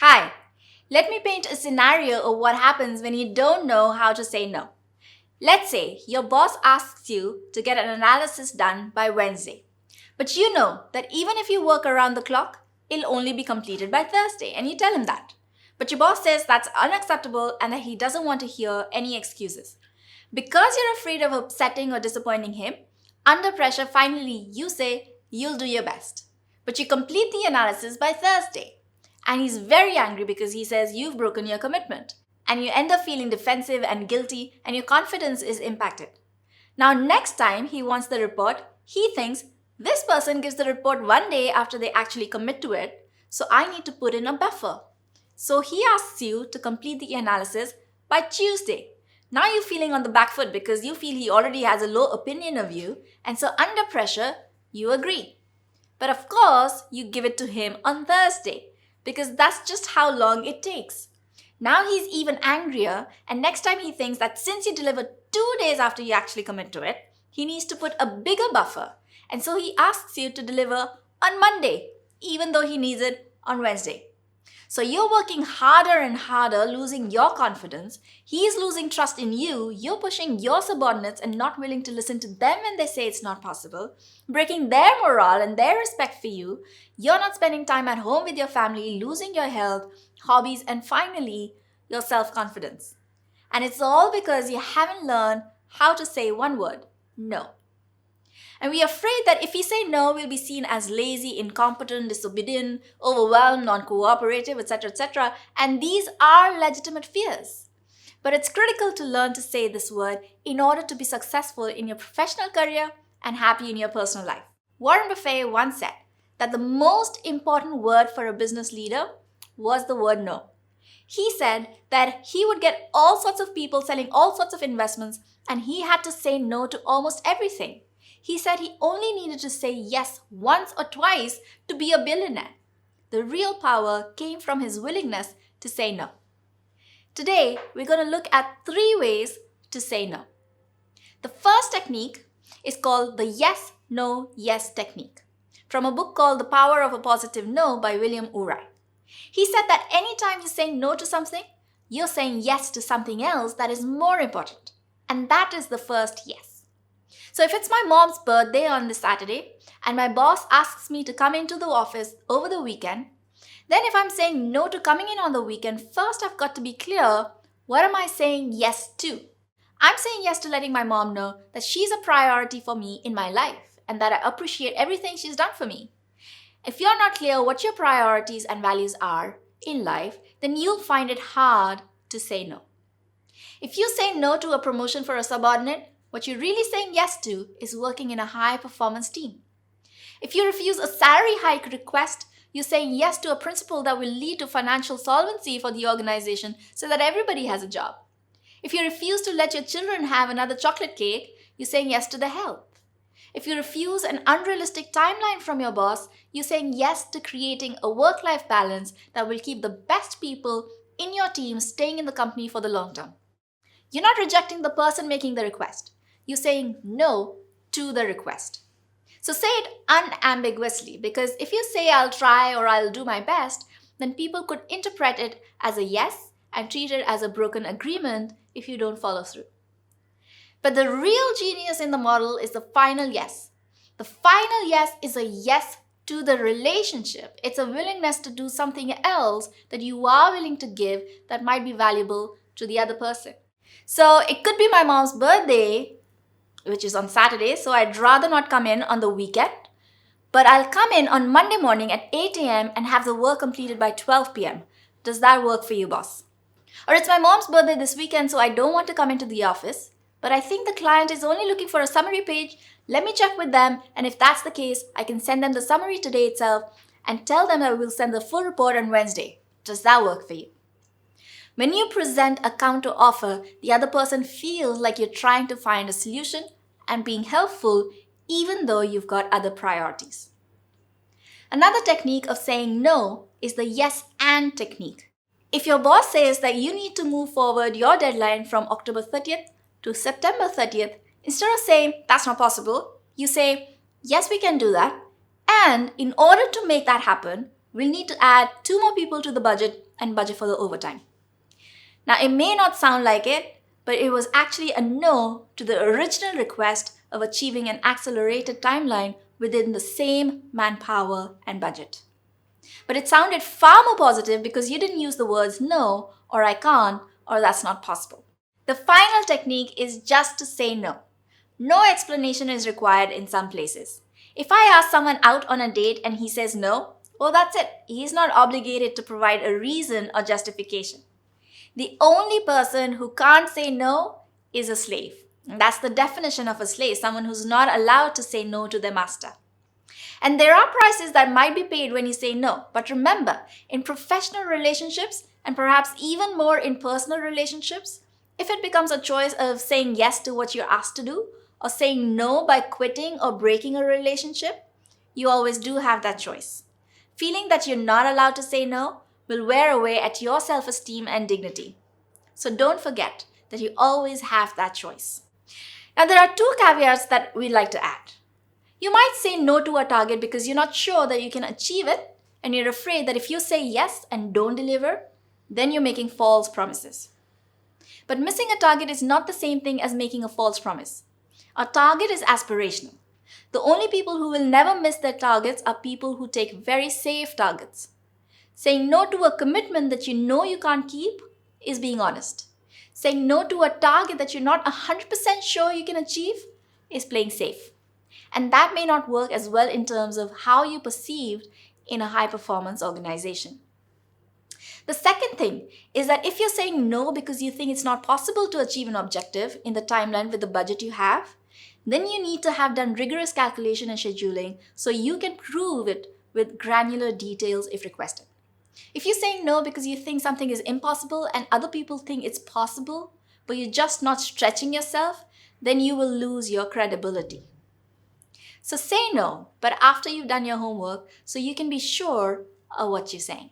Hi, let me paint a scenario of what happens when you don't know how to say no. Let's say your boss asks you to get an analysis done by Wednesday, but you know that even if you work around the clock, it'll only be completed by Thursday, and you tell him that. But your boss says that's unacceptable and that he doesn't want to hear any excuses. Because you're afraid of upsetting or disappointing him, under pressure, finally you say you'll do your best. But you complete the analysis by Thursday. And he's very angry because he says you've broken your commitment. And you end up feeling defensive and guilty, and your confidence is impacted. Now, next time he wants the report, he thinks this person gives the report one day after they actually commit to it, so I need to put in a buffer. So he asks you to complete the analysis by Tuesday. Now you're feeling on the back foot because you feel he already has a low opinion of you, and so under pressure, you agree. But of course, you give it to him on Thursday because that's just how long it takes. Now he's even angrier, and next time he thinks that since you delivered 2 days after you actually commit to it, he needs to put a bigger buffer. And so he asks you to deliver on Monday, even though he needs it on Wednesday. So you're working harder and harder, losing your confidence. He's losing trust in you. You're pushing your subordinates and not willing to listen to them when they say it's not possible, breaking their morale and their respect for you. You're not spending time at home with your family, losing your health, hobbies, and finally, your self-confidence. And it's all because you haven't learned how to say one word, no. And we are afraid that if we say no, we'll be seen as lazy, incompetent, disobedient, overwhelmed, non-cooperative, etc. And these are legitimate fears. But it's critical to learn to say this word in order to be successful in your professional career and happy in your personal life. Warren Buffett once said that the most important word for a business leader was the word no. He said that he would get all sorts of people selling all sorts of investments, and he had to say no to almost everything. He said he only needed to say yes once or twice to be a billionaire. The real power came from his willingness to say no. Today, we're going to look at 3 ways to say no. The first technique is called the yes, no, yes technique, from a book called The Power of a Positive No by William Ury. He said that anytime you say no to something, you're saying yes to something else that is more important. And that is the first yes. So if it's my mom's birthday on this Saturday and my boss asks me to come into the office over the weekend, then if I'm saying no to coming in on the weekend, first I've got to be clear, what am I saying yes to? I'm saying yes to letting my mom know that she's a priority for me in my life and that I appreciate everything she's done for me. If you're not clear what your priorities and values are in life, then you'll find it hard to say no. If you say no to a promotion for a subordinate, what you're really saying yes to is working in a high-performance team. If you refuse a salary hike request, you're saying yes to a principle that will lead to financial solvency for the organization so that everybody has a job. If you refuse to let your children have another chocolate cake, you're saying yes to the health. If you refuse an unrealistic timeline from your boss, you're saying yes to creating a work-life balance that will keep the best people in your team staying in the company for the long term. You're not rejecting the person making the request. You're saying no to the request. So say it unambiguously, because if you say I'll try or I'll do my best, then people could interpret it as a yes and treat it as a broken agreement if you don't follow through. But the real genius in the model is the final yes. The final yes is a yes to the relationship. It's a willingness to do something else that you are willing to give that might be valuable to the other person. So it could be my mom's birthday, which is on Saturday, so I'd rather not come in on the weekend, but I'll come in on Monday morning at 8 a.m. and have the work completed by 12 p.m. Does that work for you, boss? Or it's my mom's birthday this weekend, so I don't want to come into the office, but I think the client is only looking for a summary page. Let me check with them, and if that's the case, I can send them the summary today itself and tell them that we'll send the full report on Wednesday. Does that work for you? When you present a counter offer, the other person feels like you're trying to find a solution and being helpful even though you've got other priorities. Another technique of saying no is the yes and technique. If your boss says that you need to move forward your deadline from October 30th to September 30th, instead of saying that's not possible, you say, yes, we can do that. And in order to make that happen, we'll need to add 2 more people to the budget and budget for the overtime. Now, it may not sound like it, but it was actually a no to the original request of achieving an accelerated timeline within the same manpower and budget. But it sounded far more positive because you didn't use the words no, or I can't, or that's not possible. The final technique is just to say no. No explanation is required in some places. If I ask someone out on a date and he says no, well, that's it. He's not obligated to provide a reason or justification. The only person who can't say no is a slave. And that's the definition of a slave, someone who's not allowed to say no to their master. And there are prices that might be paid when you say no. But remember, in professional relationships, and perhaps even more in personal relationships, if it becomes a choice of saying yes to what you're asked to do, or saying no by quitting or breaking a relationship, you always do have that choice. Feeling that you're not allowed to say no will wear away at your self-esteem and dignity. So don't forget that you always have that choice. Now, there are 2 caveats that we'd like to add. You might say no to a target because you're not sure that you can achieve it, and you're afraid that if you say yes and don't deliver, then you're making false promises. But missing a target is not the same thing as making a false promise. A target is aspirational. The only people who will never miss their targets are people who take very safe targets. Saying no to a commitment that you know you can't keep is being honest. Saying no to a target that you're not 100% sure you can achieve is playing safe. And that may not work as well in terms of how you're perceived in a high-performance organization. The second thing is that if you're saying no because you think it's not possible to achieve an objective in the timeline with the budget you have, then you need to have done rigorous calculation and scheduling so you can prove it with granular details if requested. If you're saying no because you think something is impossible and other people think it's possible, but you're just not stretching yourself, then you will lose your credibility. So say no, but after you've done your homework so you can be sure of what you're saying.